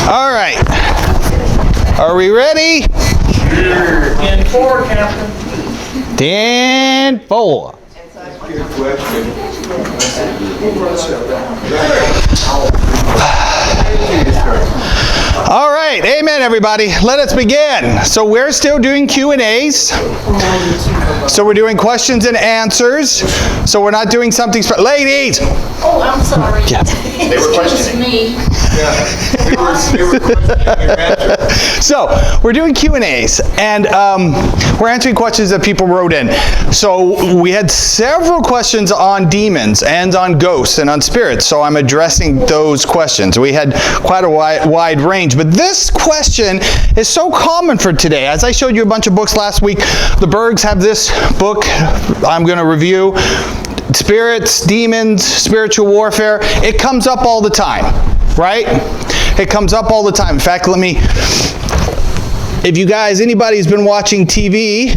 All right. Are we ready? In 4, Captain. 10-4. All right, amen, everybody. Let us begin. So we're still doing Q&As. So we're doing questions and answers. So we're not doing something ladies. Oh, I'm sorry. Yeah. They were questioning. Me. Yeah. They were questioning your answer. So we're doing Q&As, and we're answering questions that people wrote in. So we had several questions on demons and on ghosts and on spirits. So I'm addressing those questions. We had quite a wide range, but this question is so common for today. As I showed you a bunch of books last week, the Bergs have this book I'm going to review. Spirits, demons, spiritual warfare. It comes up all the time, right? It comes up all the time. In fact, if you guys, anybody's been watching TV,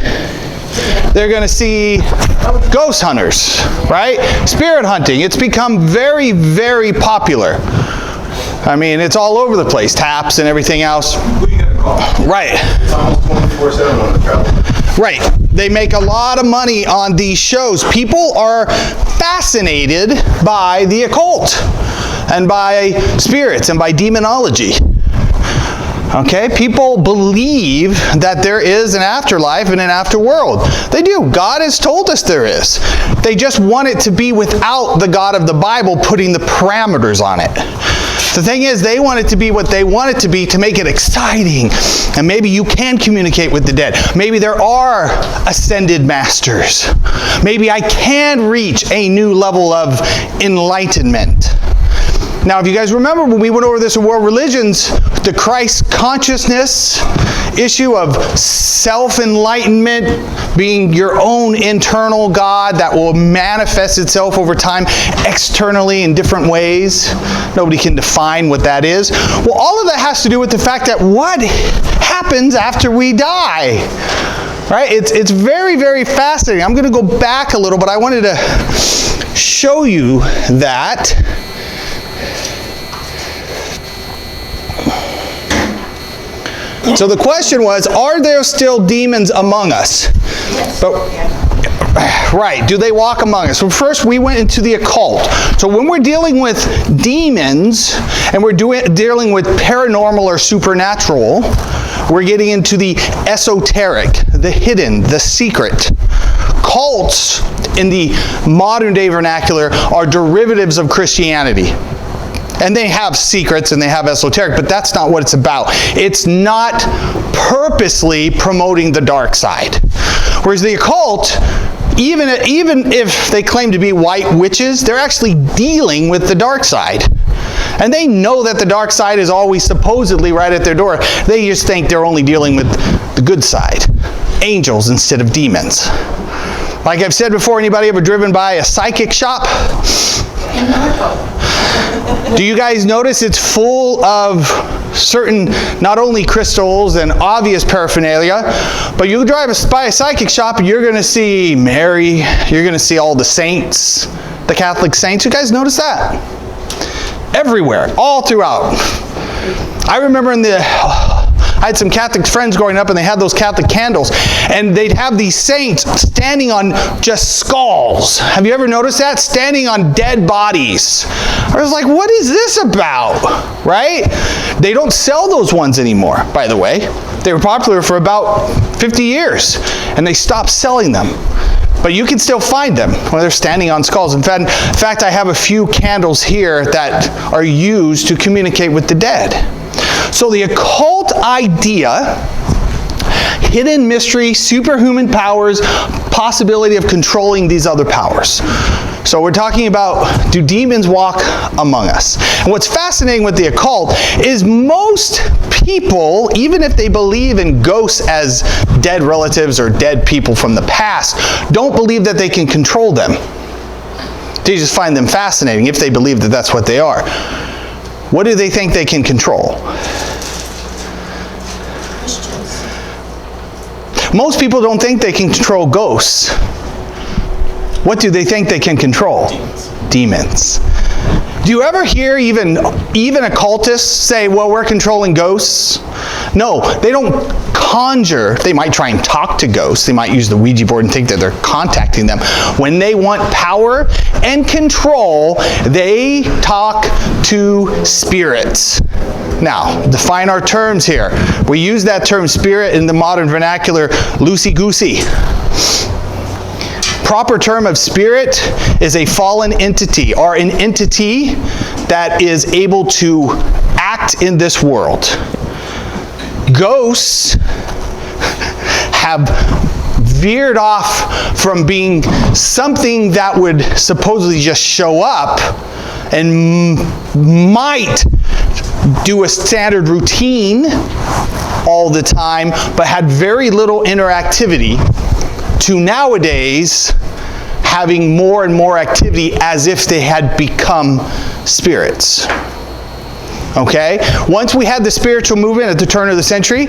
they're going to see ghost hunters, right? Spirit hunting. It's become very, very popular. I mean, it's all over the place. Taps and everything else. Who you gonna call? Right. It's almost 24/7 on the travel. Right. They make a lot of money on these shows. People are fascinated by the occult and by spirits and by demonology. Okay? People believe that there is an afterlife and an afterworld. They do. God has told us there is. They just want it to be without the God of the Bible putting the parameters on it. The thing is, they want it to be what they want it to be to make it exciting. And maybe you can communicate with the dead. Maybe there are ascended masters. Maybe I can reach a new level of enlightenment. Now, if you guys remember when we went over this in World Religions, the Christ consciousness issue of self-enlightenment, being your own internal God that will manifest itself over time externally in different ways. Nobody can define what that is. Well, all of that has to do with the fact that what happens after we die? Right? It's very, very fascinating. I'm going to go back a little, but I wanted to show you that. So the question was, are there still demons among us? Yes. But, right, do they walk among us? So first we went into the occult. So when we're dealing with demons and we're dealing with paranormal or supernatural, we're getting into the esoteric, the hidden, the secret. Cults in the modern day vernacular are derivatives of Christianity. And they have secrets and they have esoteric, but that's not what it's about. It's not purposely promoting the dark side. Whereas the occult, even if they claim to be white witches, they're actually dealing with the dark side. And they know that the dark side is always supposedly right at their door. They just think they're only dealing with the good side. Angels instead of demons. Like I've said before, anybody ever driven by a psychic shop? In Norco. Do you guys notice it's full of certain, not only crystals and obvious paraphernalia, but you drive by a psychic shop and you're going to see Mary, you're going to see all the saints, the Catholic saints. You guys notice that? Everywhere, all throughout. I remember I had some Catholic friends growing up and they had those Catholic candles and they'd have these saints standing on just skulls. Have you ever noticed that? Standing on dead bodies. I was like, what is this about? Right? They don't sell those ones anymore, by the way. They were popular for about 50 years and they stopped selling them. But you can still find them when they're standing on skulls. In fact, I have a few candles here that are used to communicate with the dead. So the occult idea, hidden mystery, superhuman powers, possibility of controlling these other powers. So we're talking about, do demons walk among us? And what's fascinating with the occult is most people, even if they believe in ghosts as dead relatives or dead people from the past, don't believe that they can control them. They just find them fascinating if they believe that that's what they are. What do they think they can control? Most people don't think they can control ghosts. What do they think they can control? Demons. Do you ever hear even occultists say, well, we're controlling ghosts? No, they don't conjure. They might try and talk to ghosts. They might use the Ouija board and think that they're contacting them. When they want power and control, they talk to spirits. Now, define our terms here. We use that term spirit in the modern vernacular loosey-goosey. Proper term of spirit is a fallen entity, or an entity that is able to act in this world. Ghosts have veered off from being something that would supposedly just show up and might do a standard routine all the time, but had very little interactivity, to nowadays having more and more activity as if they had become spirits. Okay? Once we had the spiritual movement at the turn of the century,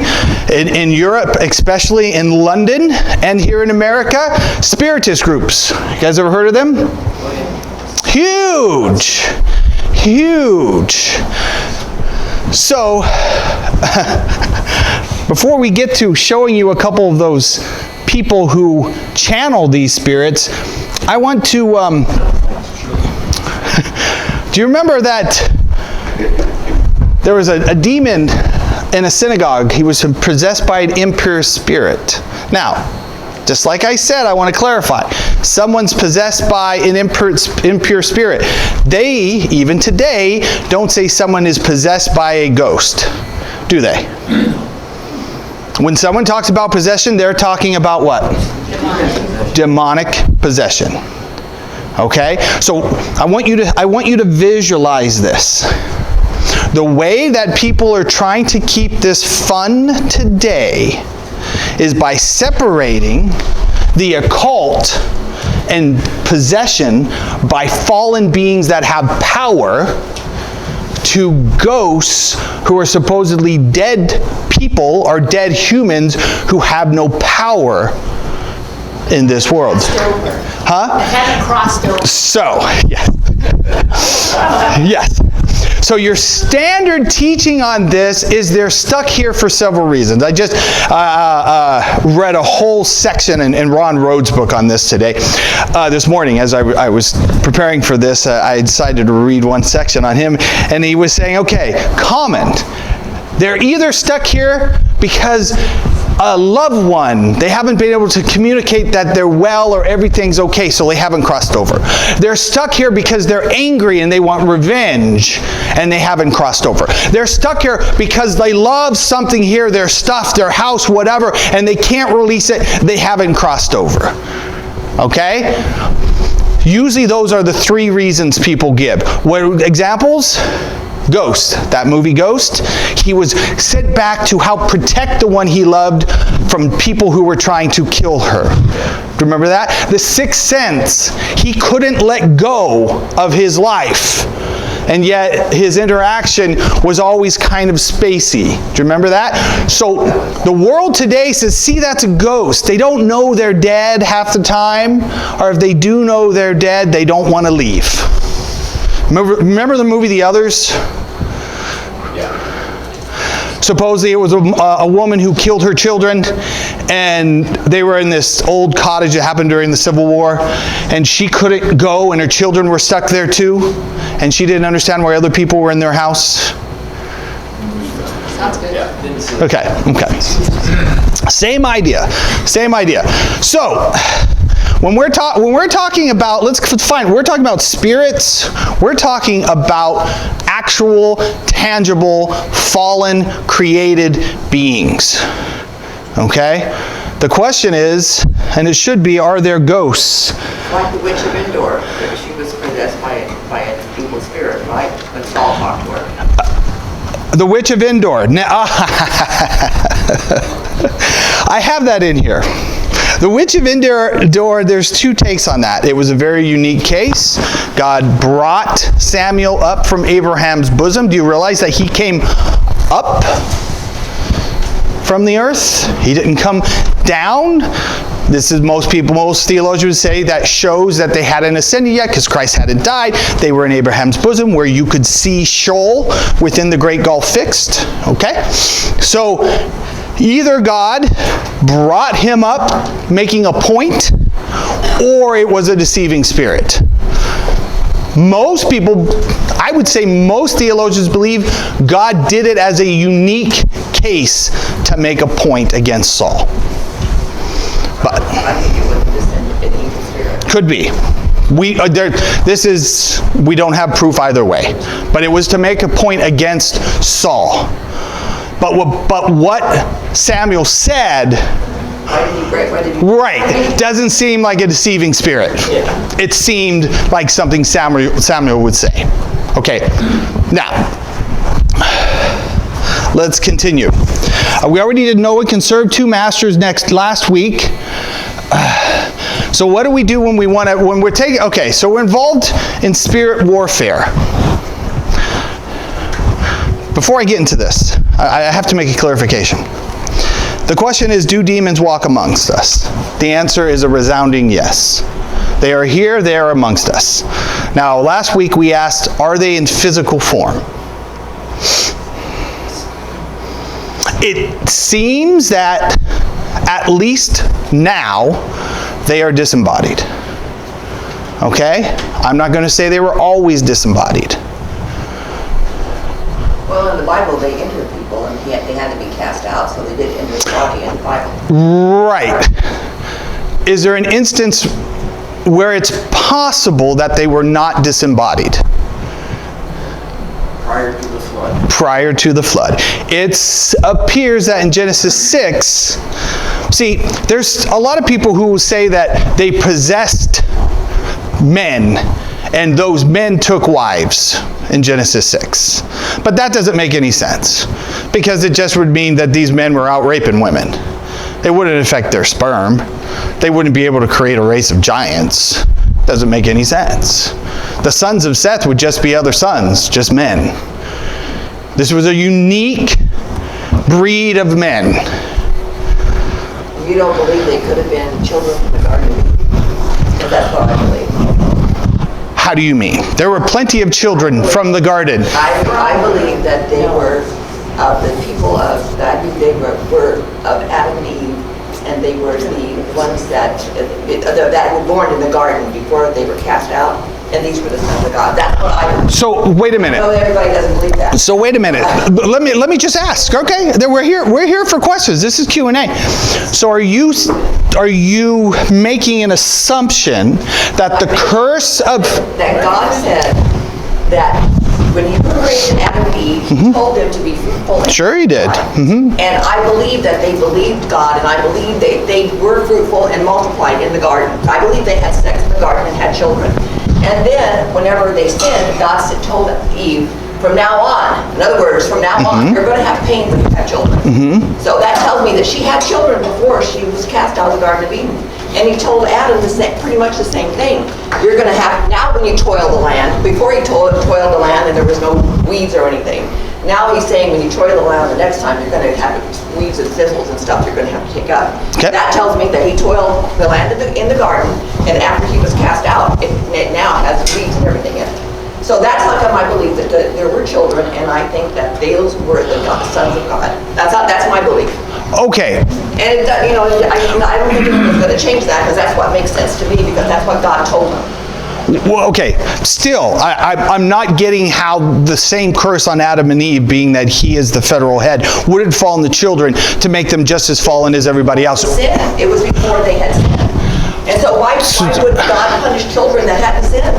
in Europe, especially in London and here in America, spiritist groups. You guys ever heard of them? Huge! Huge! So, before we get to showing you a couple of those people who channel these spirits, I want to, do you remember that there was a demon in a synagogue? He was possessed by an impure spirit. Now, just like I said, I want to clarify. Someone's possessed by an impure spirit. They, even today, don't say someone is possessed by a ghost, do they? When someone talks about possession, they're talking about what? Demonic possession. Okay? So I want you to visualize this. The way that people are trying to keep this fun today is by separating the occult and possession by fallen beings that have power to ghosts who are supposedly dead people or dead humans who have no power in this world. Huh? They haven't crossed over. So, yes. Yes. So your standard teaching on this is they're stuck here for several reasons. I just read a whole section in Ron Rhodes' book on this today. This morning, as I was preparing for this, I decided to read one section on him, and he was saying, okay, comment. They're either stuck here because a loved one, they haven't been able to communicate that they're well or everything's okay, so they haven't crossed over. They're stuck here because they're angry and they want revenge, and they haven't crossed over. They're stuck here because they love something here, their stuff, their house, whatever, and they can't release it, they haven't crossed over. Okay? Usually those are the three reasons people give. What examples? Ghost, that movie Ghost, he was sent back to help protect the one he loved from people who were trying to kill her. Remember that? The Sixth Sense, he couldn't let go of his life, and yet his interaction was always kind of spacey. Do you remember that? So the world today says, see, that's a ghost. They don't know they're dead half the time, or if they do know they're dead, they don't want to leave. Remember the movie The Others? Supposedly it was a woman who killed her children, and they were in this old cottage that happened during the Civil War, and she couldn't go, and her children were stuck there too, and she didn't understand why other people were in their house. Sounds good. Okay. Same idea. So, when we're talking about, we're talking about spirits, we're talking about actual, tangible, fallen, created beings. Okay? The question is, and it should be, are there ghosts? Like the witch of Endor, she was possessed by an evil spirit, right? When Saul talked to her. The witch of Endor. I have that in here. The witch of Endor, there's two takes on that. It was a very unique case. God brought Samuel up from Abraham's bosom. Do you realize that he came up from the earth? He didn't come down. This is most theologians would say that shows that they hadn't ascended yet because Christ hadn't died. They were in Abraham's bosom where you could see Sheol within the Great Gulf fixed. Okay? So either God brought him up making a point, or it was a deceiving spirit. Most people, I would say most theologians believe God did it as a unique case to make a point against Saul. But I think it was just an evil spirit. could be. We don't have proof either way. But it was to make a point against Saul. But what Samuel said, right, doesn't seem like a deceiving spirit. Yeah. It seemed like something Samuel would say. Okay, now, let's continue. We already did Noah can serve two masters last week. So what do we do when we're taking, okay, so we're involved in spirit warfare. Before I get into this, I have to make a clarification. The question is, do demons walk amongst us? The answer is a resounding yes. They are here, they are amongst us. Now, last week we asked, are they in physical form? It seems that, at least now, they are disembodied. Okay? I'm not going to say they were always disembodied. Well, in the Bible, they entered people, and yet they had to be cast out, so they did enter the body in the Bible. Right. Is there an instance where it's possible that they were not disembodied? Prior to the flood. Prior to the flood. It appears that in Genesis 6, see, there's a lot of people who say that they possessed men, and those men took wives in Genesis 6. But that doesn't make any sense, because it just would mean that these men were out raping women. It wouldn't affect their sperm. They wouldn't be able to create a race of giants. Doesn't make any sense. The sons of Seth would just be other sons, just men. This was a unique breed of men. You don't believe they could have been children from the Garden of Eden? Because that's what I believe. How do you mean? There were plenty of children from the garden. I believe that they were of the people of that. They were of Adam and Eve, and they were the ones that were born in the garden before they were cast out. And these were the sons of God. That's what I believe. So wait a minute. I know everybody doesn't believe that. So wait a minute. Let me just ask. Okay, we're here for questions. This is Q&A. So are you making an assumption that the curse of that God said that when he created Adam and Eve, he told them to be fruitful. Sure he did. And I believe that they believed God, and I believe they were fruitful and multiplied in the garden. I believe they had sex in the garden and had children. And then, whenever they sinned, God told Eve, from now on, in other words, from now on, you're going to have pain when you have children. So that tells me that she had children before she was cast out of the Garden of Eden. And he told Adam pretty much the same thing. You're going to have, now when you toil the land, before he toiled the land and there was no weeds or anything, now he's saying when you toil the land the next time, you're going to have weeds and thistles and stuff you're going to have to take up. Okay. That tells me that he toiled the land in the garden, and after he was cast out, it now has weeds and everything in it. So that's like my belief that there were children, and I think that those were the sons of God. That's my belief. okay. And I don't think anyone's going to change that, because that's what makes sense to me, because that's what God told them. Well, okay. Still, I'm not getting how the same curse on Adam and Eve, being that he is the federal head, wouldn't fall on the children to make them just as fallen as everybody else. Sin. It was before they had sinned. And so why would God punish children that hadn't sinned?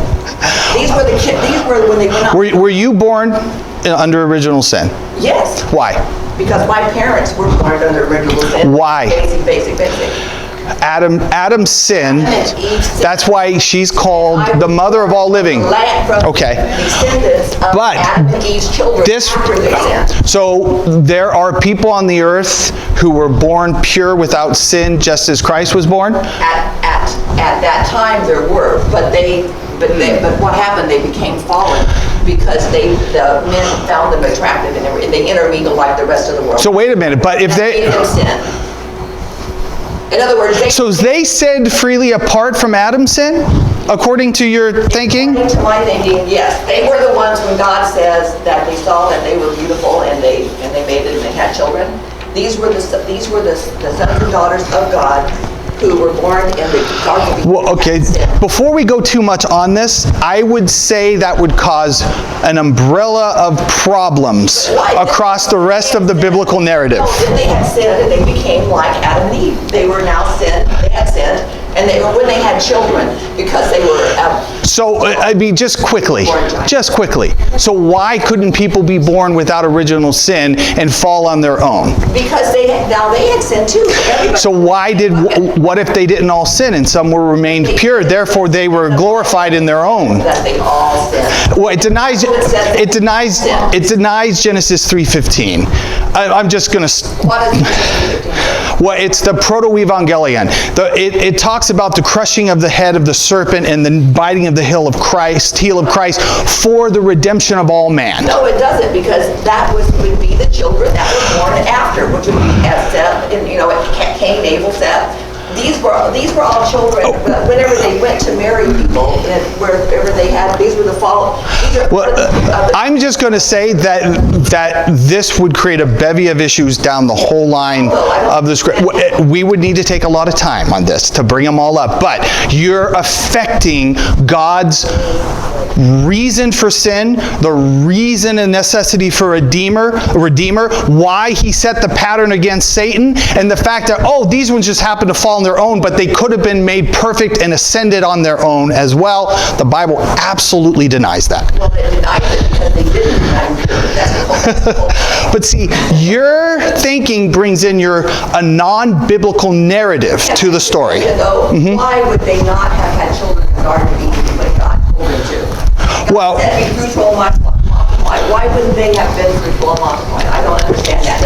These were the kids. These were when they went up. Were you born under original sin? Yes. Why? Because my parents were born under original sin. Why? Basic. Adam's sin. And Eve's sin. That's why she's called the mother of all living. Okay. Descendants of But Adam and Eve's children after they sinned. So there are people on the earth who were born pure without sin, just as Christ was born. At that time there were, but what happened? They became fallen because the men found them attractive and, and they intermingled like the rest of the world. So wait a minute, but if they, That made them sin. In other words, So they sinned freely apart from Adam's sin, according to your thinking? according to my thinking, yes, they were the ones when God says that they saw that they were beautiful and they made it and they had children. These were the sons and daughters of God who were born in the Garden of Eden. Well, okay, before we go too much on this, I would say that would cause an umbrella of problems across the rest of the biblical narrative. No, then they had sinned and they became like Adam and Eve. They were now sinned, they had sinned, and they were when they had children because they were... So, I mean, just quickly. So why couldn't people be born without original sin and fall on their own? Because they had sinned too. So what if they didn't all sin and some were remained pure, therefore they were glorified in their own? That they all sinned. Well, it denies Genesis 3:15. I'm just going to... What is Genesis 3:15? Well, it's the proto-evangelion. It talks about the crushing of the head of the serpent and the biting of the heel of Christ for the redemption of all man. No, it doesn't, because that would be the children that were born after, which would be Seth, and Cain, Abel, Seth. These were all children. Whenever they went to marry people, and wherever they had, these were the fall. I'm just going to say that this would create a bevy of issues down the whole line of the script. We would need to take a lot of time on this to bring them all up, but you're affecting God's reason for sin, the reason and necessity for a redeemer, why he set the pattern against Satan, and the fact that, these ones just happened to fall on their own, but they could have been made perfect and ascended on their own as well. The Bible absolutely denies that. Well, they denied it because they didn't deny it. That's the whole But see, your thinking brings in a non-biblical narrative to the story. Why would they not have had children in the Garden of Eden when God told them to? Well, God said, be fruitful and multiply. Why wouldn't they have been fruitful and multiply? I don't understand that.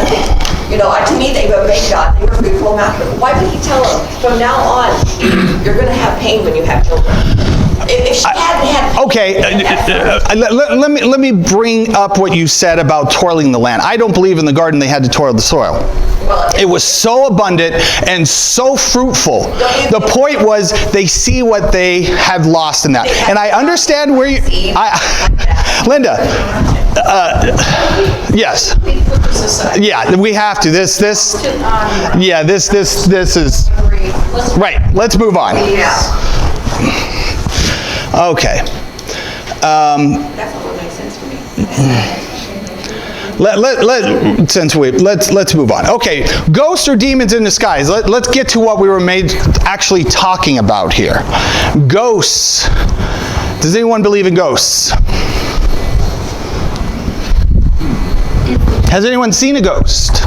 To me, they obeyed God. They were fruitful and multiply. Why would he tell them, from now on, you're going to have pain when you have children? If she hadn't had... Okay, let me bring up what you said about toiling the land. I don't believe in the garden they had to toil the soil. It was so abundant and so fruitful. The point was they see what they have lost in that. And I understand where you... Linda, yes. Yeah, we have to. This is... Right, let's move on. Okay. That's not what makes sense to me. Let's move on. Okay, ghosts or demons in disguise. Let's get to what we were actually talking about here. Ghosts. Does anyone believe in ghosts? Has anyone seen a ghost?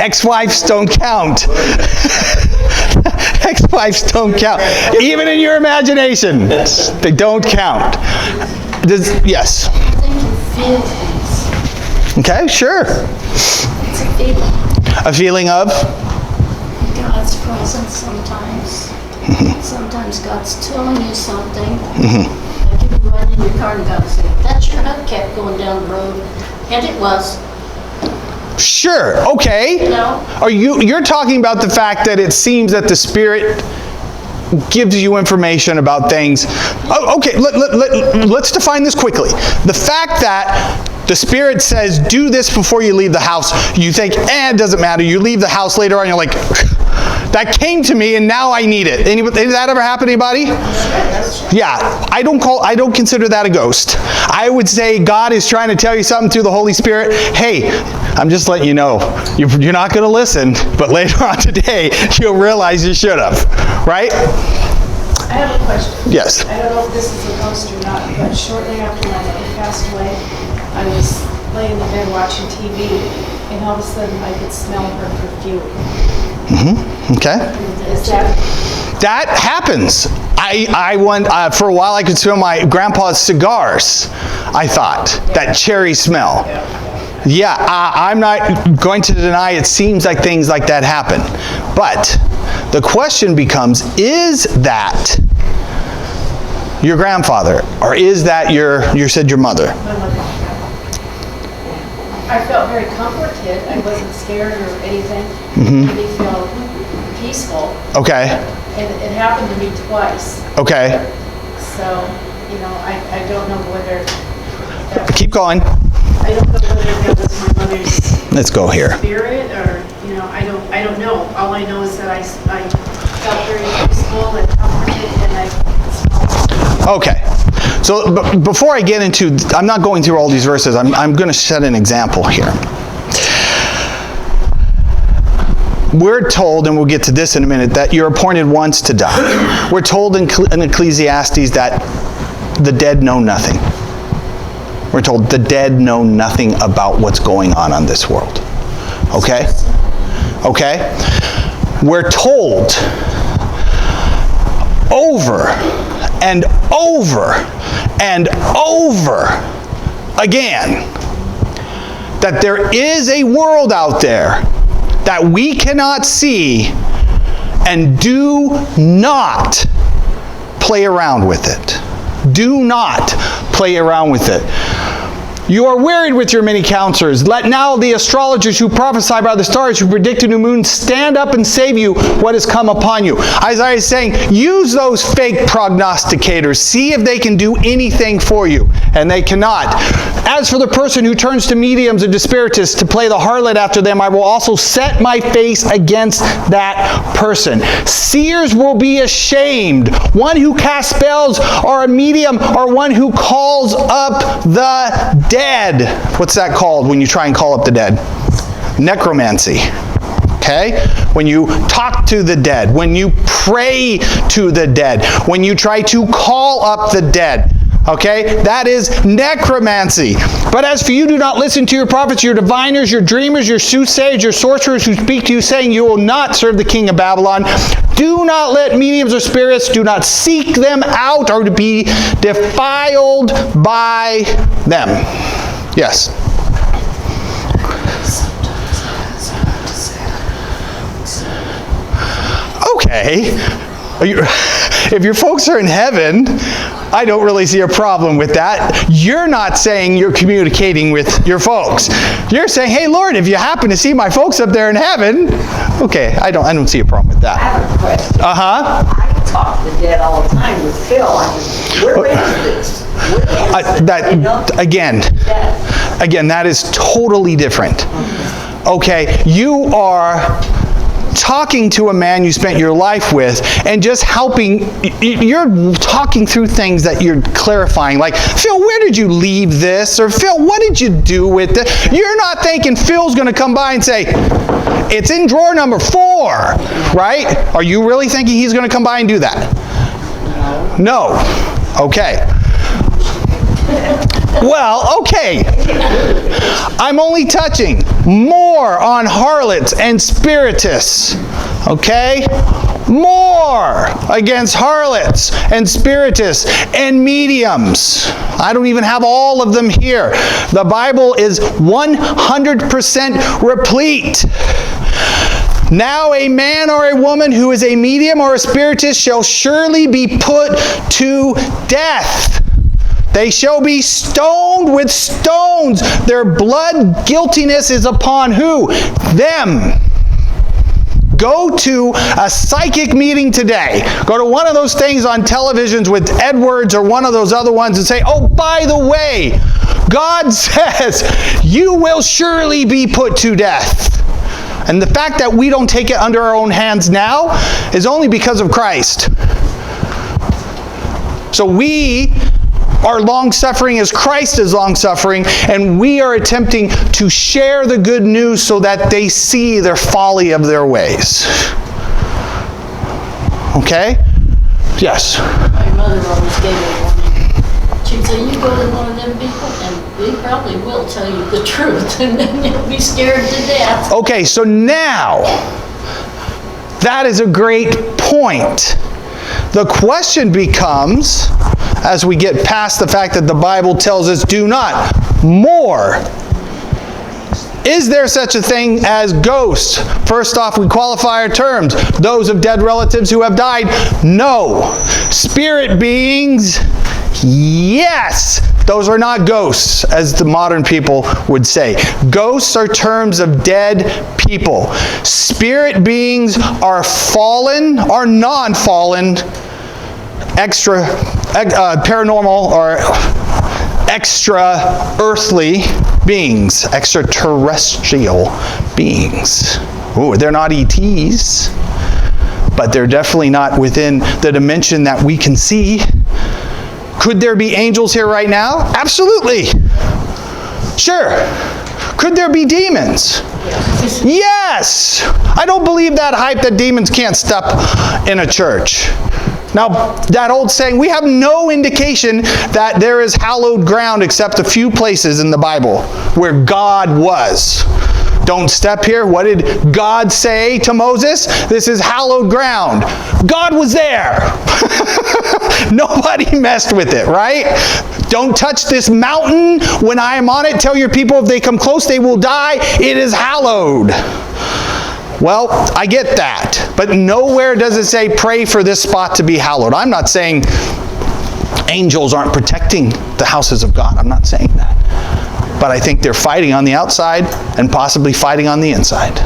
Ex-wives don't count. Ex-wives don't count. Even in your imagination, they don't count. Yes? I think you feel things. Okay, sure. It's a feeling. A feeling of? God's presence sometimes. Sometimes God's telling you something. Like you were riding in your car and God said, that sure enough kept going down the road. And it was. Sure, okay. No. You're talking about the fact that it seems that the Spirit gives you information about things. Okay, let's define this quickly. The fact that the Spirit says, do this before you leave the house, you think, it doesn't matter. You leave the house later on, you're like, that came to me and now I need it. Did that ever happen to anybody? Yeah, I don't consider that a ghost. I would say God is trying to tell you something through the Holy Spirit. Hey, I'm just letting you know, you're not going to listen, but later on today, you'll realize you should have, right? I have a question. Yes. I don't know if this is a ghost or not, but shortly after my mother passed away, I was laying in bed watching TV, and all of a sudden I could smell her perfume. Okay. Is That happens. I went, for a while I could smell my grandpa's cigars, I thought. That cherry smell. Yeah, I'm not going to deny it seems like things like that happen. But the question becomes, is that your grandfather? Or is that you said your mother? I felt very comforted. I wasn't scared or anything. Mm-hmm. It made me feel peaceful. Okay. And it happened to me twice. Okay. So, I don't know whether Keep going. I don't know whether that was my mother's Let's go here. spirit or, I don't know. All I know is that I felt very peaceful and comforted and Okay. So before I get into, I'm not going through all these verses. I'm going to set an example here. We're told, and we'll get to this in a minute, that you're appointed once to die. We're told in Ecclesiastes that the dead know nothing. We're told the dead know nothing about what's going on this world. Okay? Okay? We're told over and over and over again that there is a world out there that we cannot see, and do not play around with it. Do not play around with it. You are wearied with your many counselors. Let now the astrologers who prophesy by the stars, who predict a new moon, stand up and save you what has come upon you. Isaiah is saying, use those fake prognosticators. See if they can do anything for you. And they cannot. As for the person who turns to mediums and to spiritists to play the harlot after them, I will also set my face against that person. Seers will be ashamed. One who casts spells, or a medium, or one who calls up the dead. What's that called when you try and call up the dead? Necromancy. Okay? When you talk to the dead, when you pray to the dead, when you try to call up the dead. Okay? That is necromancy. But as for you, do not listen to your prophets, your diviners, your dreamers, your soothsayers, your sorcerers who speak to you, saying you will not serve the king of Babylon. Do not let mediums or spirits, do not seek them out or to be defiled by them. Yes? Okay. If your folks are in heaven, I don't really see a problem with that. You're not saying you're communicating with your folks. You're saying, hey, Lord, if you happen to see my folks up there in heaven, okay, I don't see a problem with I that. have a question. Uh-huh. I talk to the dead all the time with Phil. Where is this? Again, that is totally different. Okay, you are talking to a man you spent your life with and just helping, you're talking through things that you're clarifying, like, Phil, where did you leave this? Or Phil, what did you do with it? You're not thinking Phil's going to come by and say, it's in drawer number 4, right? Are you really thinking he's going to come by and do that? No. Okay. Well, okay. I'm only touching more on harlots and spiritists. Okay? More against harlots and spiritists and mediums. I don't even have all of them here. The Bible is 100% replete. Now a man or a woman who is a medium or a spiritist shall surely be put to death. They shall be stoned with stones. Their blood guiltiness is upon who? Them. Go to a psychic meeting today. Go to one of those things on televisions with Edwards or one of those other ones and say, oh, by the way, God says you will surely be put to death. And the fact that we don't take it under our own hands now is only because of Christ. So we are long-suffering as Christ is long-suffering, and we are attempting to share the good news so that they see their folly of their ways. Okay? Yes? My mother always gave me warning. She'd say, you go to one of them people, and they probably will tell you the truth, and then you'll be scared to death. Okay, so now, that is a great point. The question becomes, as we get past the fact that the Bible tells us do not, more. Is there such a thing as ghosts? First off, we qualify our terms. Those of dead relatives who have died? No. Spirit beings? Yes. Those are not ghosts, as the modern people would say. Ghosts are terms of dead people. Spirit beings are fallen, are non-fallen, extra paranormal or extra earthly beings, extraterrestrial beings. Ooh, they're not ETs, but they're definitely not within the dimension that we can see. Could there be angels here right now? Absolutely. Sure. Could there be demons? Yes. I don't believe that hype that demons can't step in a church. Now, that old saying, we have no indication that there is hallowed ground except a few places in the Bible where God was. Don't step here. What did God say to Moses? This is hallowed ground. God was there. Nobody messed with it, right? Don't touch this mountain when I am on it. Tell your people if they come close, they will die. It is hallowed. Well, I get that. But nowhere does it say pray for this spot to be hallowed. I'm not saying angels aren't protecting the houses of God. I'm not saying that. But I think they're fighting on the outside and possibly fighting on the inside.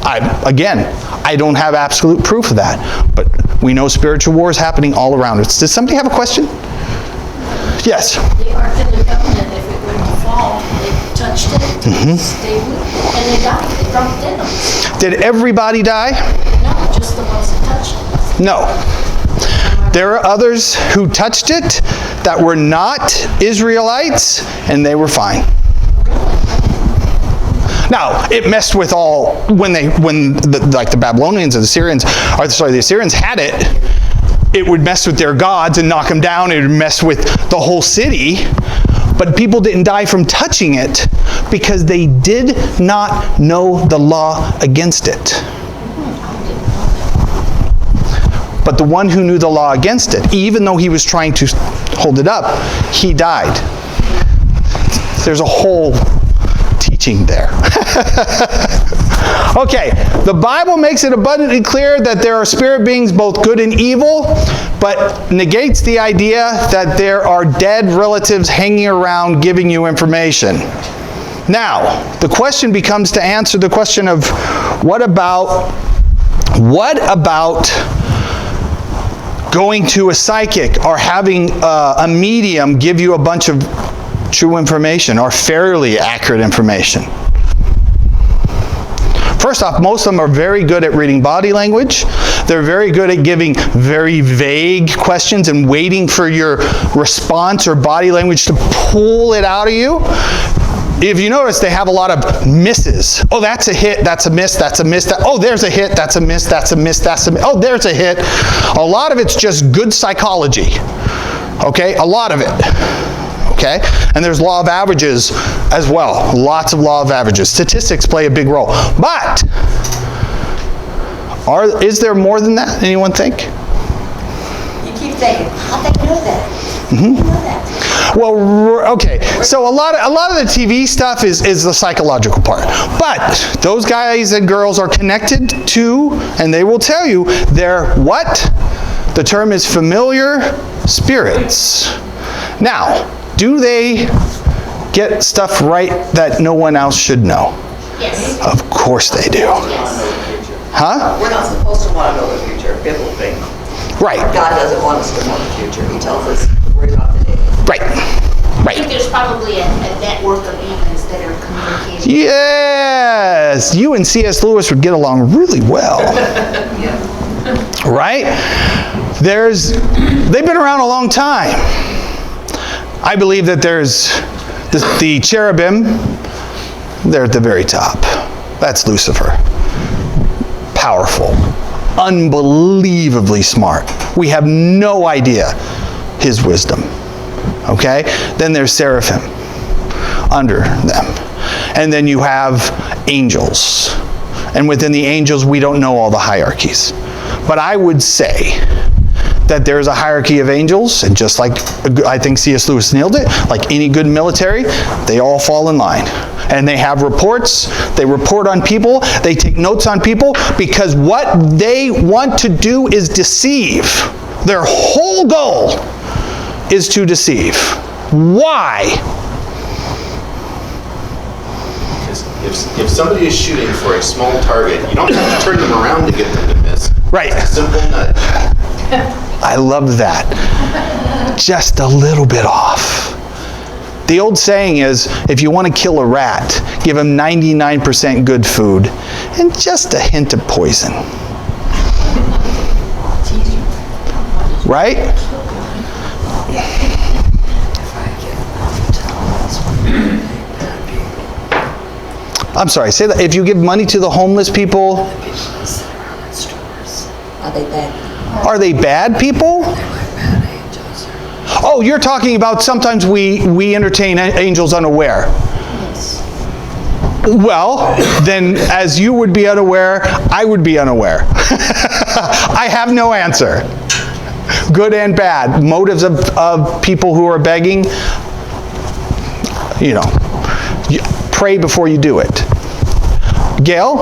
I don't have absolute proof of that. But we know spiritual war is happening all around us. Does somebody have a question? Yes. The Ark of the Covenant, if it were to fall, they touched it, stayed with it, and they died. They dropped dead on it. Did everybody die? No, just the ones that touched it. No. There are others who touched it that were not Israelites, and they were fine. Now, it messed with all, like the Babylonians or the Assyrians had it, it would mess with their gods and knock them down. It would mess with the whole city. But people didn't die from touching it because they did not know the law against it. But the one who knew the law against it, even though he was trying to hold it up, he died. There's a whole teaching there. Okay, the Bible makes it abundantly clear that there are spirit beings both good and evil, but negates the idea that there are dead relatives hanging around giving you information. Now, the question becomes to answer the question of what about going to a psychic or having a medium give you a bunch of true information or fairly accurate information? First off, most of them are very good at reading body language. They're very good at giving very vague questions and waiting for your response or body language to pull it out of you. If you notice, they have a lot of misses. Oh, that's a hit, that's a miss, that's a miss. Oh, there's a hit, that's a miss, that's a miss, that's a miss. Oh, there's a hit. A lot of it's just good psychology. Okay, a lot of it. Okay, and there's law of averages as well. Lots of law of averages. Statistics play a big role. But is there more than that? Anyone think? You keep thinking, how'd they know that? How'd they know that? Well, okay. So a lot of the TV stuff is the psychological part. But those guys and girls are connected to, and they will tell you, they're what? The term is familiar spirits. Now, do they get stuff right that no one else should know? Yes. Of course they do. Huh? We're not supposed to want to know the future, biblically. Right. God doesn't want us to know the future. He tells us to worry about the day. Right. I Right. think there's probably a network of demons that are communicating. Yes. You and C.S. Lewis would get along really well. Right? They've been around a long time. I believe that there's the cherubim, they're at the very top. That's Lucifer. Powerful. Unbelievably smart. We have no idea his wisdom. Okay? Then there's seraphim under them. And then you have angels. And within the angels, we don't know all the hierarchies. But I would say that there's a hierarchy of angels, and just like I think C.S. Lewis nailed it, like any good military, they all fall in line. And they have reports, they report on people, they take notes on people, because what they want to do is deceive. Their whole goal is to deceive. Why? Because if somebody is shooting for a small target, you don't have to turn them around to get them to miss. Right. It's a simple nudge. I love that. Just a little bit off. The old saying is, if you want to kill a rat, give him 99% good food and just a hint of poison. Right? I'm sorry, say that. If you give money to the homeless people, Are they bad? are they bad people? Oh, you're talking about sometimes we entertain angels unaware. Well, then as you would be unaware, I would be unaware. I have no answer. Good and bad. Motives of people who are begging, you know, pray before you do it. Gail?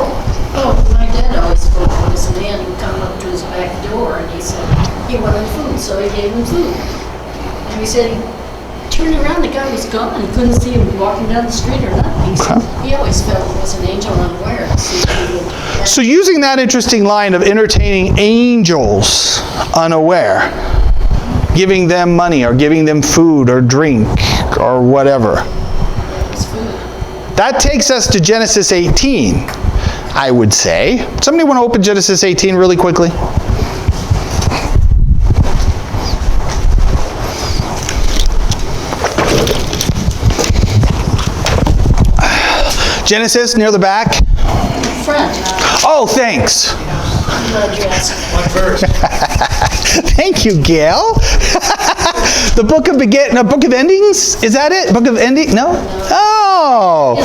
Oh, my dad always spoke to this man who come up to his back door and he said he wanted food, so he gave him food. And he said he turned around, the guy was gone, he couldn't see him walking down the street or nothing. He said he always felt it was an angel unaware. So using that interesting line of entertaining angels unaware, giving them money or giving them food or drink or whatever. That takes us to Genesis 18, I would say. Somebody want to open Genesis 18 really quickly? Genesis, near the back. Front. Oh, thanks. I'm glad you asked. One verse. Thank you, Gail. The book of book of endings? Is that it? Book of ending? No? Oh.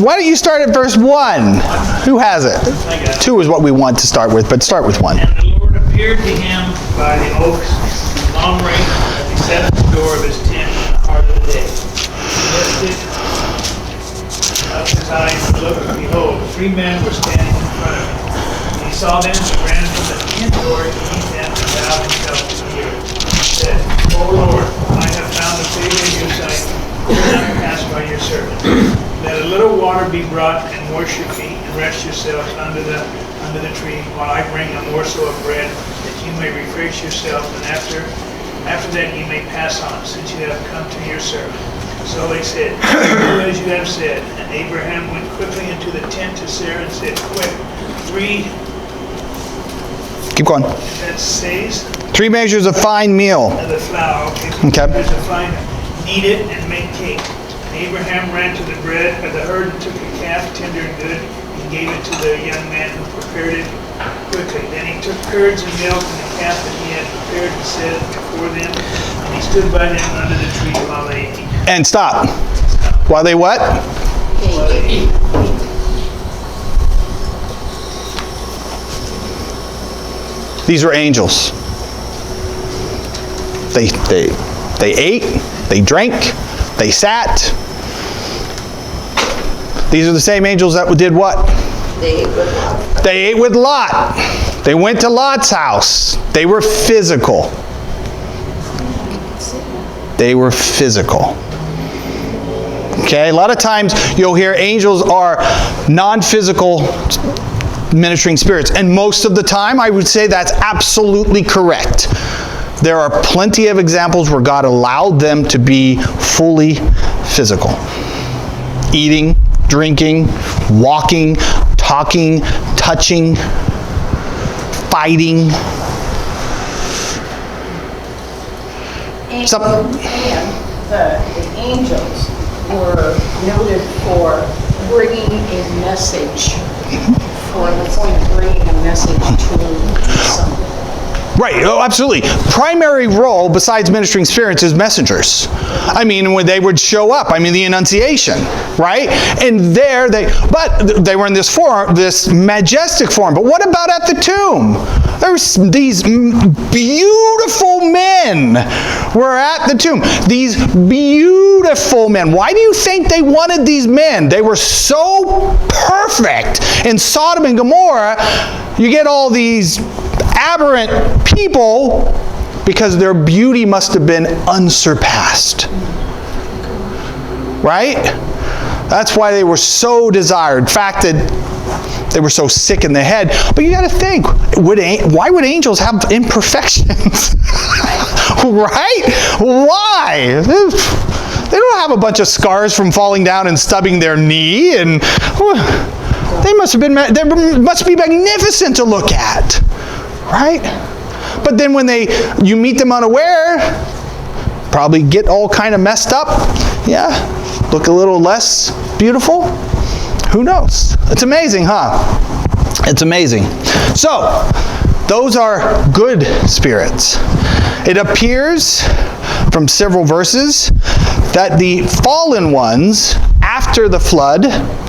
Why don't you start at verse 1? Who has it? 2 is what we want to start with, but start with 1. And the Lord appeared to him by the oaks in Mamre as he sat at the door of his tent in the heart of the day. He lifted up his eyes and looked, and behold, 3 men were standing in front of him. And he saw them and ran from the tent door to meet them and bowed himself to the earth. He said, O Lord, I have found a favor in your sight, and I pass by your servant. Let a little water be brought, and wash your feet, and rest yourselves under the tree, while I bring a morsel of bread, that you may refresh yourself, and after that you may pass on, since you have come to your servant. So they said, do as you have said. And Abraham went quickly into the tent to Sarah and said, quick, 3, Keep going. that says, 3 measures of fine meal. of the flour, Okay. There's a fine, knead it and make cake. And Abraham ran to the herd and took a calf, tender and good, and gave it to the young man who prepared it quickly. Then he took curds and milk and the calf that he had prepared and set it before them, and he stood by them under the tree while they ate. And stop. While they what? While they ate. These were angels. They ate, they drank, they sat. These are the same angels that did what? They ate with Lot. They ate with Lot. They went to Lot's house. They were physical. They were physical. Okay, a lot of times you'll hear angels are non-physical ministering spirits. And most of the time, I would say that's absolutely correct. There are plenty of examples where God allowed them to be fully physical. Eating, drinking, walking, talking, touching, fighting. And Some- the angels were noted for bringing a message, for the point of bringing a message to someone. Right, oh, absolutely. Primary role, besides ministering spirits, is messengers. I mean, when they would show up, I mean, the Annunciation, right? And there they were in this form, this majestic form. But what about at the tomb? There's these beautiful men were at the tomb. These beautiful men. Why do you think they wanted these men? They were so perfect. In Sodom and Gomorrah, you get all these aberrant people because their beauty must have been unsurpassed. right? That's why they were so desired. In fact, that they were so sick in the head. But you got to think, why would angels have imperfections? Right? Why? They don't have a bunch of scars from falling down and stubbing their knee, and they must be magnificent to look at, right? But then when you meet them unaware, probably get all kind of messed up. Yeah, look a little less beautiful. Who knows? It's amazing, huh? It's amazing. So, those are good spirits. It appears from several verses that the fallen ones after the flood,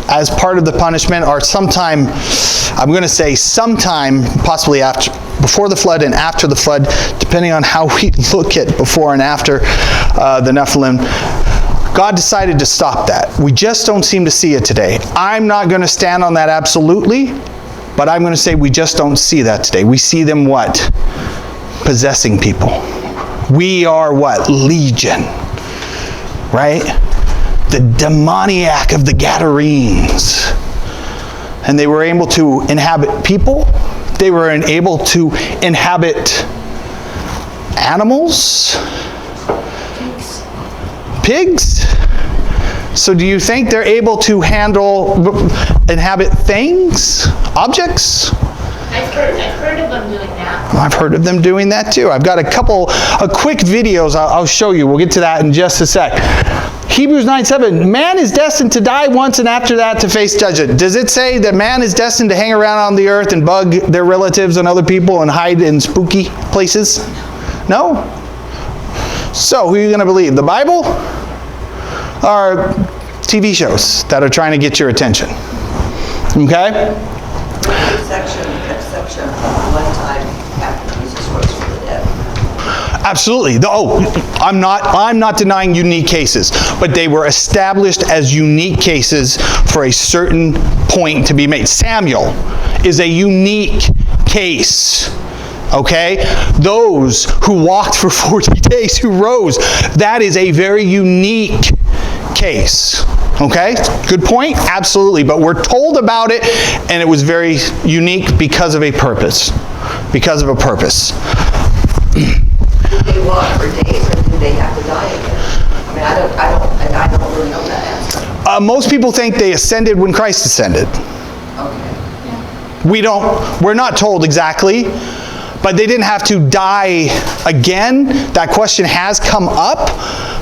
as part of the punishment, are sometime, I'm going to say sometime, possibly before the flood and after the flood, depending on how we look at before and after the Nephilim. God decided to stop that. We just don't seem to see it today. I'm not going to stand on that absolutely, but I'm going to say we just don't see that today. We see them what? Possessing people. We are what? Legion. Right? The demoniac of the Gadarenes. And they were able to inhabit people. They were able to inhabit animals. Pigs. So do you think they're able to inhabit things? Objects? I've heard of them doing that. I've heard of them doing that too. I've got a quick videos I'll show you. We'll get to that in just a sec. Hebrews 9:7, man is destined to die once and after that to face judgment. Does it say that man is destined to hang around on the earth and bug their relatives and other people and hide in spooky places? No? So who are you going to believe? The Bible or TV shows that are trying to get your attention? Okay? Conception one time after Jesus rose from the dead. Absolutely. I'm not denying unique cases, but they were established as unique cases for a certain point to be made. Samuel is a unique case. Okay? Those who walked for 40 days, who rose, that is a very unique case. Okay? Good point? Absolutely. But we're told about it, and it was very unique because of a purpose. Because of a purpose. Did they walk for days, or did they have to die again? I mean, I don't really know that answer. Most people think they ascended when Christ ascended. Okay. We're not told exactly, but they didn't have to die again. That question has come up,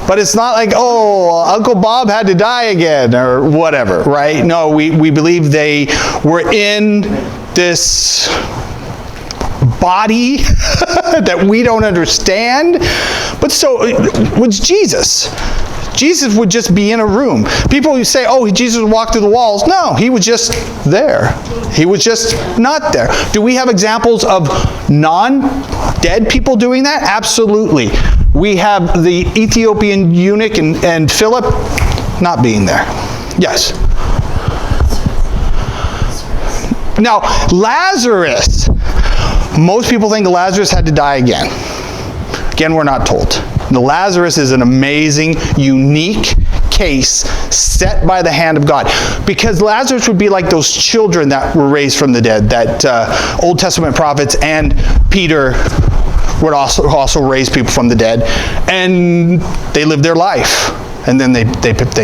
but it's not like, oh, Uncle Bob had to die again or whatever, right? No, we believe they were in this body that we don't understand. But so was Jesus. Jesus would just be in a room. People who say, oh, Jesus would walk through the walls. No, he was just there. He was just not there. Do we have examples of non-dead people doing that? Absolutely. We have the Ethiopian eunuch and Philip not being there. Yes. Now, Lazarus. Most people think Lazarus had to die again. Again, we're not told. The Lazarus is an amazing, unique case set by the hand of God. Because Lazarus would be like those children that were raised from the dead, that Old Testament prophets and Peter would also raise people from the dead. And they lived their life. And then they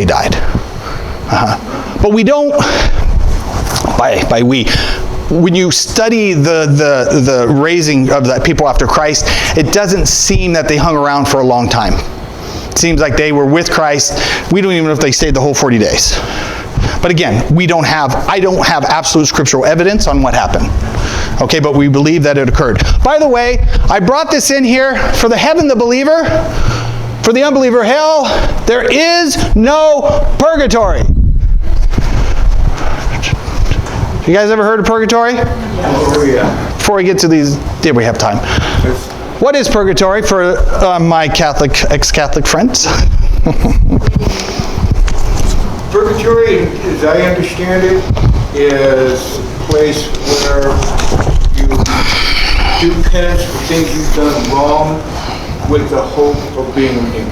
died. But we don't, when you study the raising of the people after Christ, it doesn't seem that they hung around for a long time. It seems like they were with Christ. We don't even know if they stayed the whole 40 days. But again, I don't have absolute scriptural evidence on what happened. Okay, but we believe that it occurred. By the way, I brought this in here for the heaven, the believer. For the unbeliever, hell. There is no purgatory. You guys ever heard of purgatory? Oh, yeah. Before we get to these, did we have time? What is purgatory for my ex-Catholic friends? Purgatory, as I understand it, is a place where you do penance for things you've done wrong with the hope of being redeemed.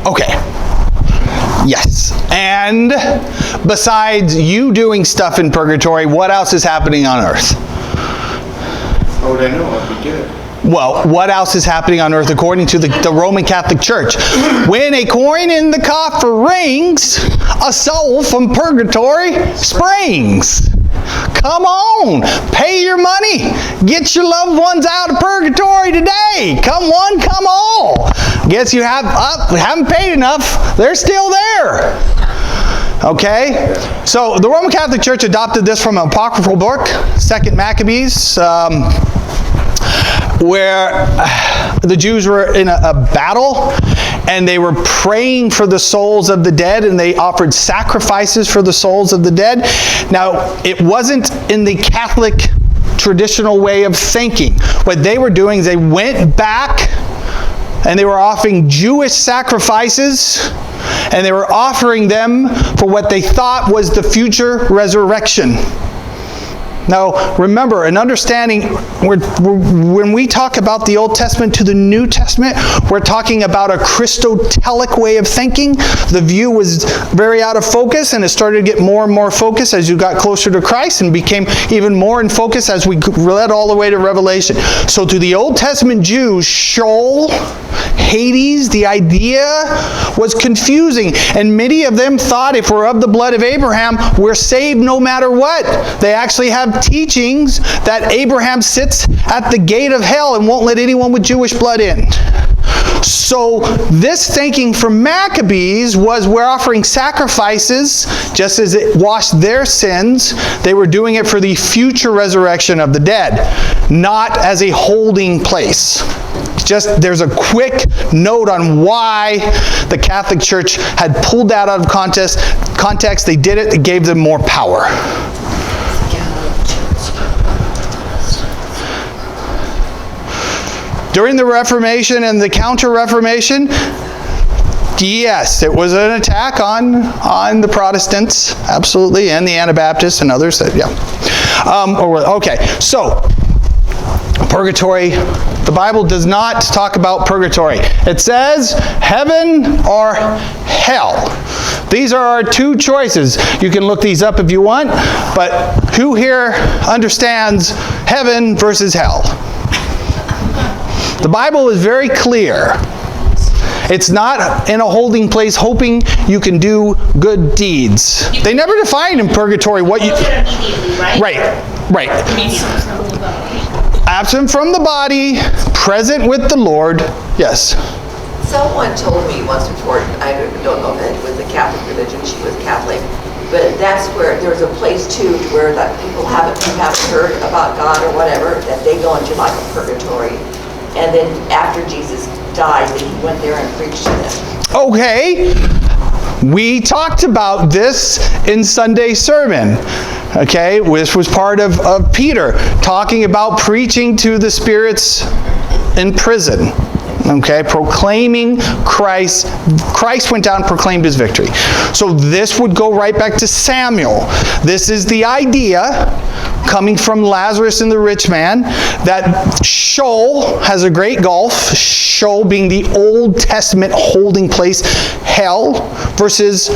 Okay. Yes. And besides you doing stuff in purgatory, what else is happening on earth? Oh, they know what we did. Well, what else is happening on earth according to the Roman Catholic Church? When a coin in the coffer rings, a soul from purgatory springs. Come on, pay your money. Get your loved ones out of purgatory today. Come one, come all. Guess you haven't paid enough. They're still there. Okay? So the Roman Catholic Church adopted this from an apocryphal book, 2 Maccabees, where the Jews were in a battle and they were praying for the souls of the dead, and they offered sacrifices for the souls of the dead. Now, it wasn't in the Catholic traditional way of thinking. What they were doing is they went back and they were offering Jewish sacrifices, and they were offering them for what they thought was the future resurrection. Now, remember, an understanding, when we talk about the Old Testament to the New Testament, we're talking about a Christotelic way of thinking. The view was very out of focus, and it started to get more and more focused as you got closer to Christ, and became even more in focus as we read all the way to Revelation. So to the Old Testament Jews, Sheol, Hades, the idea was confusing, and many of them thought if we're of the blood of Abraham, we're saved no matter what. They actually have teachings that Abraham sits at the gate of hell and won't let anyone with Jewish blood in. So this thinking from Maccabees was we're offering sacrifices just as it washed their sins. They were doing it for the future resurrection of the dead, not as a holding place. Just there's a quick note on why the Catholic Church had pulled that out of context. They did it. It gave them more power. During the Reformation and the Counter-Reformation, yes, it was an attack on the Protestants, absolutely, and the Anabaptists and others. Okay, so purgatory. The Bible does not talk about purgatory. It says heaven or hell. These are our two choices. You can look these up if you want, but who here understands heaven versus hell? The Bible is very clear. It's not in a holding place hoping you can do good deeds. They never defined in purgatory what you... Immediately, right? Right. Absent from the body, present with the Lord. Yes. Someone told me once before, I don't know if it was the Catholic religion, she was Catholic, but that's where there's a place too where that people haven't heard about God or whatever, that they go into like a purgatory. And then after Jesus died, he went there and preached to them. Okay. We talked about this in Sunday's sermon. Okay, this was part of Peter talking about preaching to the spirits in prison. Okay, proclaiming Christ. Christ went down and proclaimed his victory. So this would go right back to Samuel. This is the idea coming from Lazarus and the rich man that Sheol has a great gulf. Sheol being the Old Testament holding place, hell, versus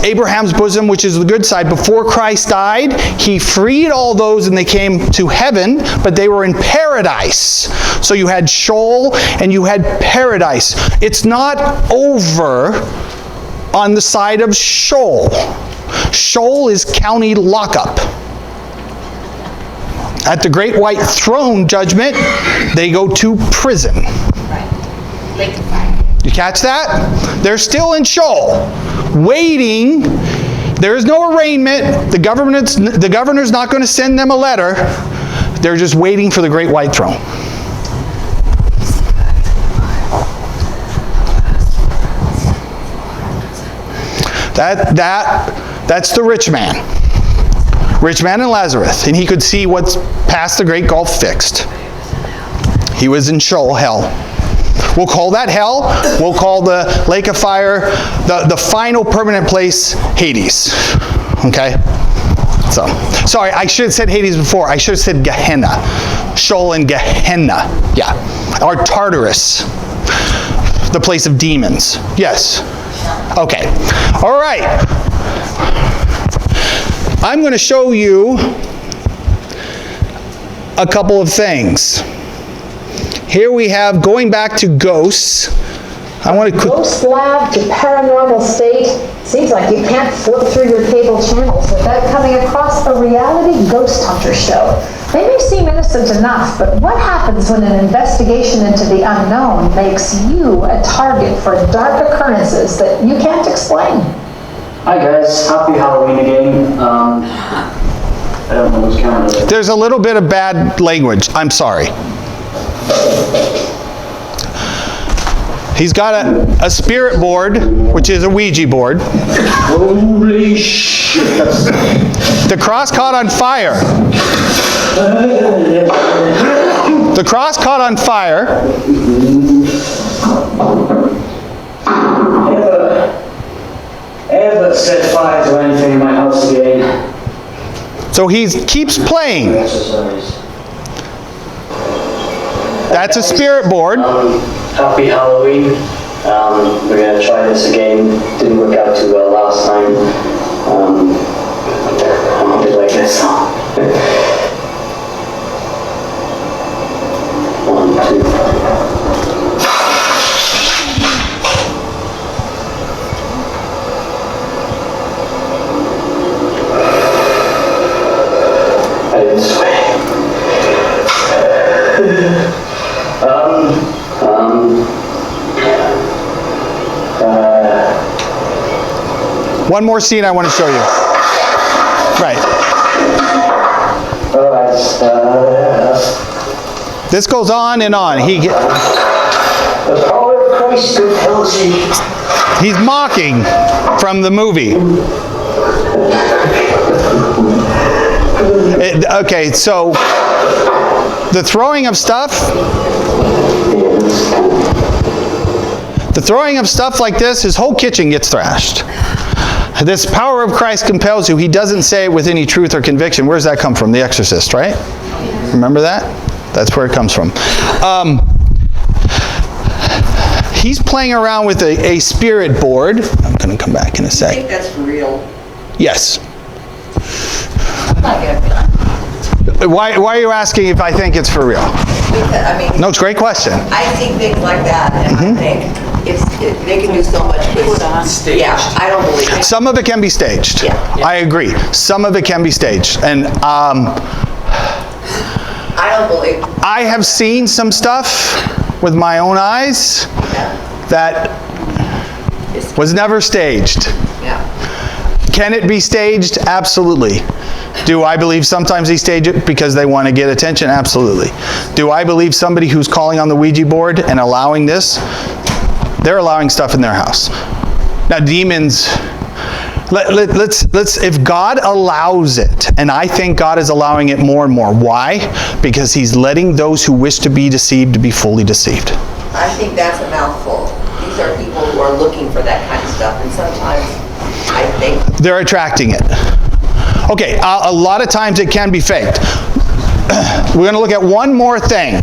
Abraham's bosom, which is the good side. Before Christ died, he freed all those and they came to heaven, but they were in paradise. So you had Sheol and you had paradise. It's not over on the side of Sheol. Sheol is county lockup. At the great white throne judgment, they go to prison. Lake of fire. You catch that? They're still in Sheol, waiting. There is no arraignment. The governor's not going to send them a letter. They're just waiting for the great white throne. That's the rich man. Rich man and Lazarus. And he could see what's past the great gulf fixed. He was in Sheol, hell. We'll call that hell. We'll call the lake of fire, the final permanent place, Hades. Okay? So, sorry, I should have said Hades before. I should have said Gehenna. Sheol and Gehenna. Yeah. Or Tartarus. The place of demons. Yes? Okay. All right. I'm going to show you a couple of things. Here we have, going back to ghosts. I want to... Ghost lab to paranormal state. Seems like you can't flip through your cable channels without coming across a reality ghost hunter show. They may seem innocent enough, but what happens when an investigation into the unknown makes you a target for dark occurrences that you can't explain? Hi guys, happy Halloween again. I don't know who's counting. There's a little bit of bad language. I'm sorry. He's got a spirit board, which is a Ouija board. Holy shit. The cross caught on fire. The cross caught on fire. Ever set fire to anything in my house again? So he keeps playing. Exercise. That's a spirit board. Happy Halloween. We're going to try this again. Didn't work out too well last time. I'm a bit like this. 1, 2. I didn't swear. One more scene I want to show you. Right. This goes on and on. The power of Christ compels me. He's mocking from the movie. Okay, so the throwing of stuff like this, his whole kitchen gets thrashed. This power of Christ compels you. He doesn't say it with any truth or conviction. Where does that come from? The Exorcist, right? Remember that? That's where it comes from. He's playing around with a spirit board. I'm going to come back in a I sec. think that's for real. Yes. I'm not gonna be honest. Why are you asking if I think it's for real? Because, I mean, No, it's a great question. I see things like that, and I think they can do so much good stuff. Yeah, I don't believe it. Some of it can be staged. Yeah. I agree. Some of it can be staged. And I don't believe. I have seen some stuff with my own eyes that was never staged. Yeah. Can it be staged? Absolutely. Do I believe sometimes they stage it because they want to get attention? Absolutely. Do I believe somebody who's calling on the Ouija board and allowing this? They're allowing stuff in their house. Now demons, let's if God allows it, and I think God is allowing it more and more. Why? Because he's letting those who wish to be deceived to be fully deceived. I think that's a mouthful. These are people who are looking for that kind of stuff, and sometimes I think They're attracting it. Okay, a lot of times it can be faked. We're going to look at one more thing.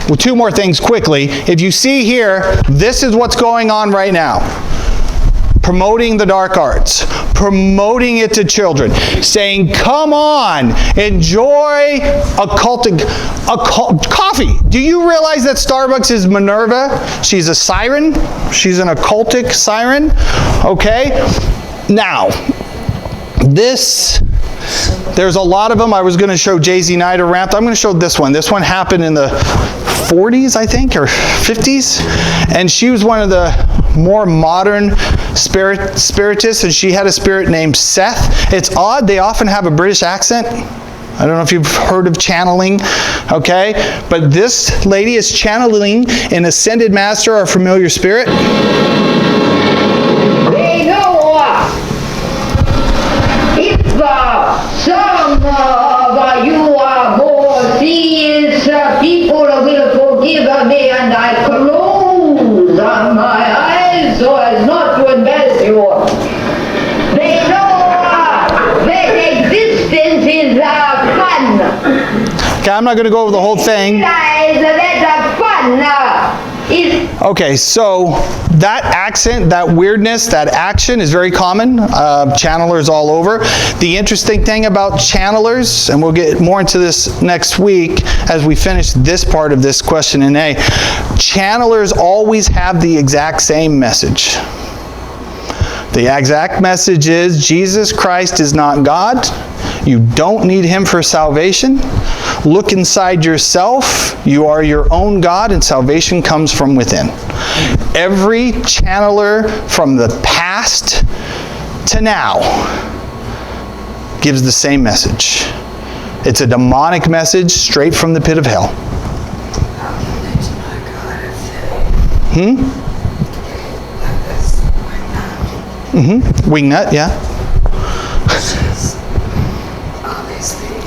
Well, two more things quickly. If you see here, this is what's going on right now. Promoting the dark arts. Promoting it to children. Saying, come on, enjoy coffee. Do you realize that Starbucks is Minerva? She's a siren. She's an occultic siren. Okay? Now, there's a lot of them. I was going to show Jay-Z Nider Ramp. I'm going to show this one. This one happened in the 40s, I think, or 50s. And she was one of the more modern spiritists, and she had a spirit named Seth. It's odd. They often have a British accent. I don't know if you've heard of channeling, okay? But this lady is channeling an ascended master or familiar spirit. They know if some of you are more serious people will forgive me, and I close my eyes so as not to embarrass you. They know that existence is fun. Okay, I'm not going to go over the whole thing. That fun is Okay, so that accent, that weirdness, that action is very common. Channelers all over. The interesting thing about channelers, and we'll get more into this next week as we finish this part of this question and A, channelers always have the exact same message. The exact message is Jesus Christ is not God. You don't need him for salvation. Look inside yourself. You are your own God, and salvation comes from within. Every channeler from the past to now gives the same message. It's a demonic message straight from the pit of hell. Wingnut, yeah.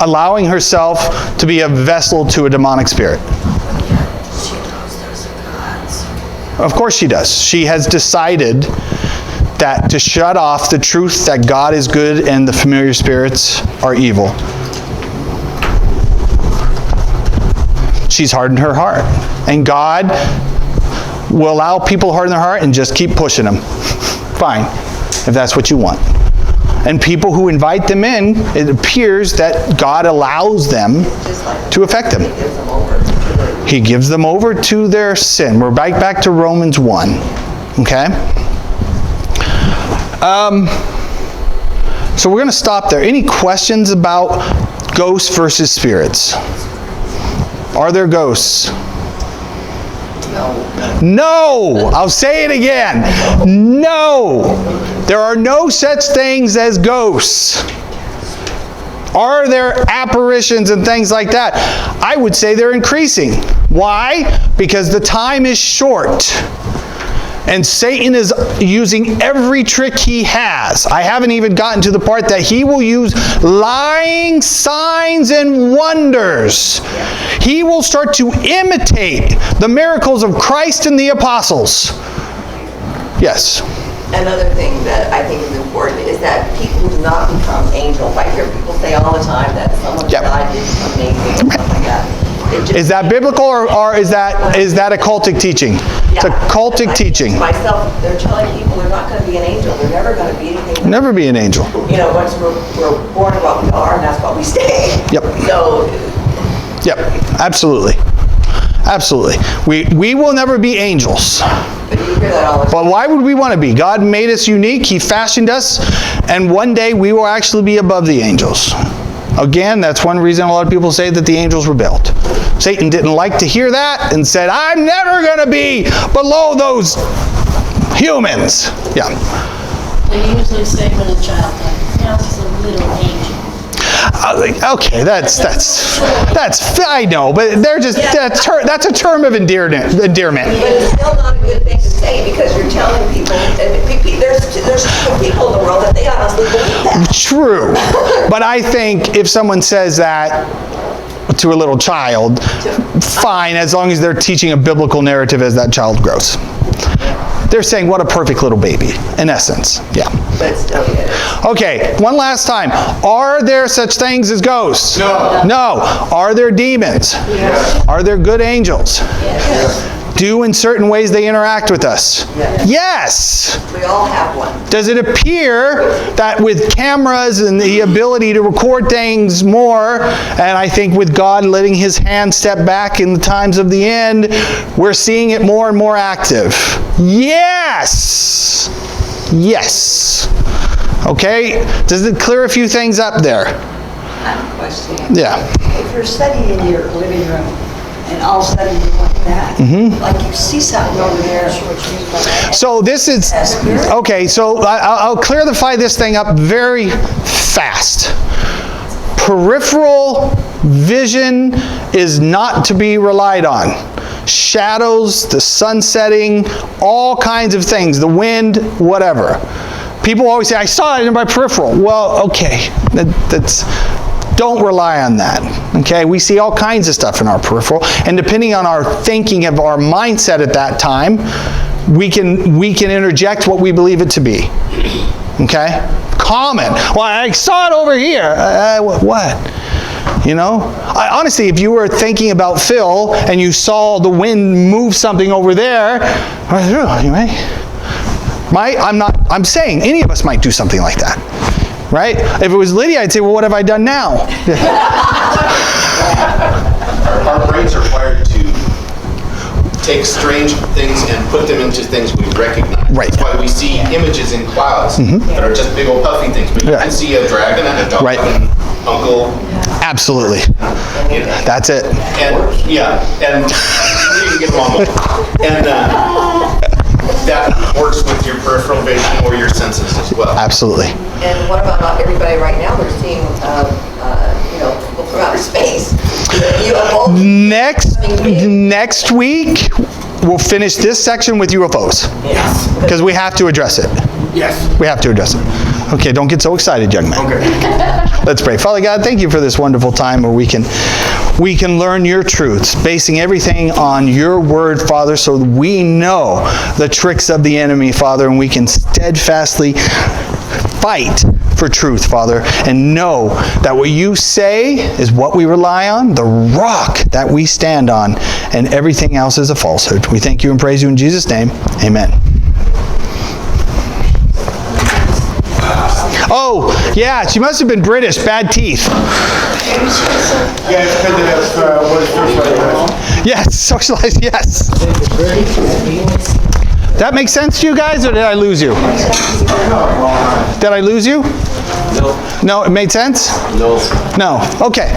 Allowing herself to be a vessel to a demonic spirit. Of course she does. She has decided that to shut off the truth that God is good and the familiar spirits are evil. She's hardened her heart. And God will allow people to harden their heart and just keep pushing them. Fine, if that's what you want. And people who invite them in, it appears that God allows them to affect them. He gives them over to their sin. We're back to Romans 1. Okay? So we're going to stop there. Any questions about ghosts versus spirits? Are there ghosts? No! I'll say it again. No! There are no such things as ghosts. Are there apparitions and things like that? I would say they're increasing. Why? Because the time is short. And Satan is using every trick he has. I haven't even gotten to the part that he will use lying signs and wonders. He will start to imitate the miracles of Christ and the apostles. Yes? Another thing that I think is important is that people do not become angels. I hear people say all the time that someone died didn't become an angel or something like that. Is that biblical or is that a cultic teaching? It's a cultic teaching. Myself, they're telling people they're not going to be an angel. They're never going to be anything. Never be an angel. You know, once we're born what we are, and that's what we stay. Yep. So. Yep. Absolutely. Absolutely. We will never be angels. But you hear that all the time. But why would we want to be? God made us unique. He fashioned us. And one day we will actually be above the angels. Again, that's one reason a lot of people say that the angels rebelled. Satan didn't like to hear that and said, I'm never going to be below those humans. Yeah. They usually say when a child dies, now it's a little angel. Okay, that's I know, but they're just that's a term of endearment. But it's still not a good thing to say because you're telling people, and there's people in the world that they honestly believe that. True, but I think if someone says that to a little child, fine, as long as they're teaching a biblical narrative as that child grows. They're saying, what a perfect little baby, in essence. Yeah. But still, yeah. Okay, one last time. Are there such things as ghosts? No. No. Are there demons? Yes. Are there good angels? Yes. Do in certain ways they interact with us? Yes. We all have one. Does it appear that with cameras and the ability to record things more, and I think with God letting his hand step back in the times of the end, we're seeing it more and more active? Yes. Yes. Okay? Does it clear a few things up there? I have a question. Yeah. If you're sitting in your living room and all of a sudden you want that, like you see something over there. So this is, okay, so I'll clarify this thing up very fast. Peripheral vision is not to be relied on. Shadows, the sun setting, all kinds of things, the wind, whatever. People always say, I saw it in my peripheral. Well, okay, don't rely on that. Okay, we see all kinds of stuff in our peripheral, and depending on our thinking of our mindset at that time, we can interject what we believe it to be. Okay, common. Well, I saw it over here. What? You know, honestly, if you were thinking about Phil and you saw the wind move something over there, anyway. Right? I'm saying any of us might do something like that. Right? If it was Lydia, I'd say, well, what have I done now? Our brains are wired to take strange things and put them into things we recognize. Right. That's why we see images in clouds that are just big old puffy things. But you can see a dragon and a dog and uncle. Absolutely. That's it. And yeah, and you can get along with it. And that works with your peripheral vision or your senses as well. Absolutely. And what about everybody right now? They're seeing, people from outer space. Next week, we'll finish this section with UFOs. Yes. Because we have to address it. Yes. We have to address it. Okay, don't get so excited, young man. Okay. Let's pray. Father God, thank you for this wonderful time where we can learn your truths, basing everything on your word, Father, so we know the tricks of the enemy, Father, and we can steadfastly fight for truth, Father, and know that what you say is what we rely on, the rock that we stand on, and everything else is a falsehood. We thank you and praise you in Jesus' name. Amen. Oh, yeah, she must have been British. Bad teeth. Yeah, it's because that's what it's socialized. Yes, socialized, yes. That makes sense to you guys, or did I lose you? Did I lose you? No. No, it made sense? No. No, okay.